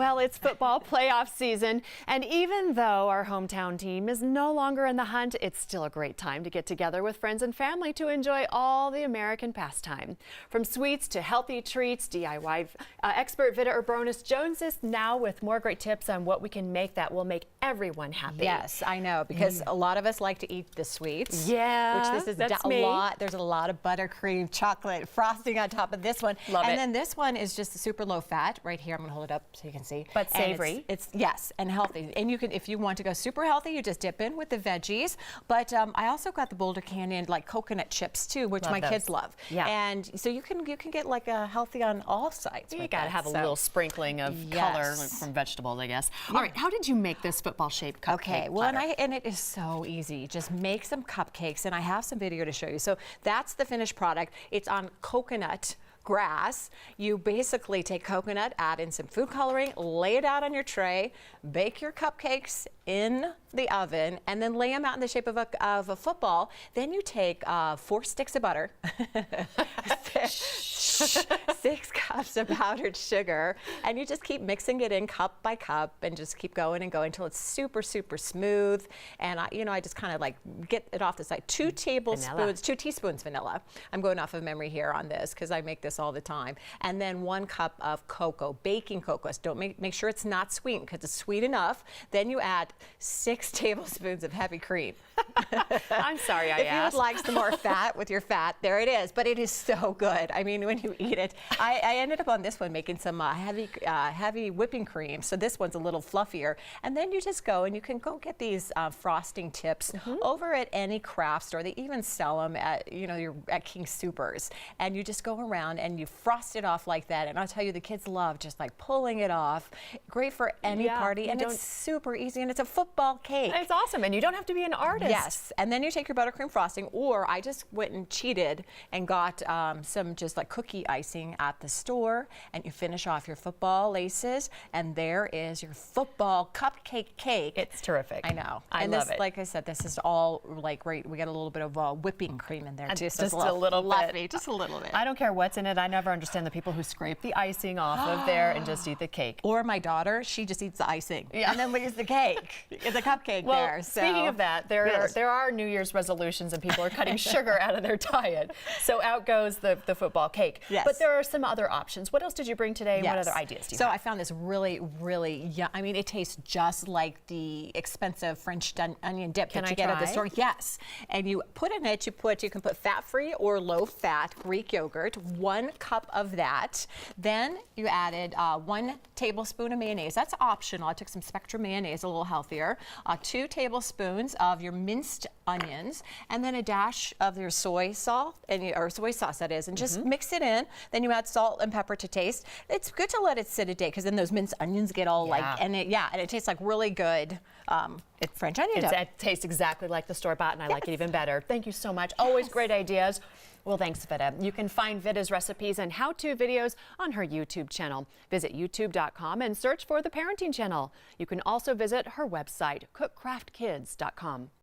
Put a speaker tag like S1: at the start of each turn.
S1: Well, it's football playoff season, and even though our hometown team is no longer in the hunt, it's still a great time to get together with friends and family to enjoy all the American pastime. From sweets to healthy treats, DIY expert Vida Urbonas Jones is now with more great tips on what we can make that will make everyone happy.
S2: Yes, I know, because a lot of us like to eat the sweets.
S1: Yeah,
S2: which this is
S1: that's
S2: a
S1: me.
S2: lot. There's a lot of buttercream, chocolate, frosting on top of this one.
S1: Love
S2: and
S1: it.
S2: then this one is just super low fat. Right here, I'm gonna hold it up so you can see.
S1: But
S2: And
S1: savory.
S2: It's yes, and healthy. And you can, if you want to go super healthy, you just dip in with the veggies. But I also got the Boulder Canyon like coconut chips too, which
S1: Love
S2: my
S1: those.
S2: kids love.
S1: Yeah.
S2: And so you can get like a healthy on all sides.
S1: You
S2: with
S1: gotta
S2: that,
S1: have a
S2: so.
S1: little sprinkling of color from vegetables, I guess. All right, how did you make this football-shaped cupcake
S2: Okay, well,
S1: platter?
S2: and it is so easy. Just make some cupcakes, and I have some video to show you. So that's the finished product. It's on coconut grass. You basically take coconut, add in some food coloring, lay it out on your tray, bake your cupcakes in the oven, and then lay them out in the shape of a football. Then you take 4 sticks of butter, 6 cups of powdered sugar, and you just keep mixing it in cup by cup and just keep going and going until it's super, super smooth. And I just kind of like get it off the side. 2 teaspoons vanilla. I'm going off of memory here on this because I make this all the time. And then 1 cup of cocoa, baking cocoa. So don't make sure it's not sweet because it's sweet enough. Then you add 6 tablespoons of heavy cream.
S1: I'm sorry I
S2: If
S1: asked.
S2: you would like some more fat with your fat, there it is. But it is so good. I mean, when you eat it, I ended up on this one making some heavy whipping cream. So this one's a little fluffier. And then you just go and you can go get these frosting tips over at any craft store. They even sell them at at King Soopers. And you just go around and you frost it off like that. And I'll tell you, the kids love just like pulling it off. Great for any party, and it's super easy. And it's a football cake.
S1: It's awesome, and you don't have to be an artist.
S2: Yes, and then you take your buttercream frosting, or I just went and cheated and got some just like cookie icing at the store, and you finish off your football laces, and there is your football cupcake cake.
S1: It's terrific.
S2: I know.
S1: I
S2: and
S1: love
S2: this,
S1: it.
S2: like I said, this is all like great. We got a little bit of whipping cream in there too.
S1: Just a little
S2: fluffy,
S1: bit.
S2: just a little bit.
S1: I don't care what's in it. I never understand the people who scrape the icing off of there and just eat the cake.
S2: Or my daughter, she just eats the icing, and then leaves the cake. It's a cupcake
S1: Well,
S2: there. So.
S1: speaking of that, there are New Year's resolutions and people are cutting sugar out of their diet. So out goes the football cake.
S2: Yes.
S1: But there are some other options. What else did you bring today?
S2: Yes.
S1: What other ideas do you
S2: So
S1: have?
S2: I found this really, really yum. I mean, it tastes just like the expensive French onion dip that you get at the store. Yes. And you put in it, you can put fat-free or low-fat Greek yogurt, 1 cup of that. Then you added 1 tablespoon of mayonnaise. That's optional. I took some Spectrum mayonnaise, a little healthier. 2 tablespoons of your minced onions, and then a dash of your soy salt, or soy sauce that is, and just mix it in. Then you add salt and pepper to taste. It's good to let it sit a day because then those minced onions get all and it tastes like really good French onion dip.
S1: It tastes exactly like the store-bought, and I like it even better. Thank you so much. Always great ideas. Well, thanks, Vida. You can find Vida's recipes and how-to videos on her YouTube channel. Visit youtube.com and search for the Parenting Channel. You can also visit her website, cookcraftkids.com.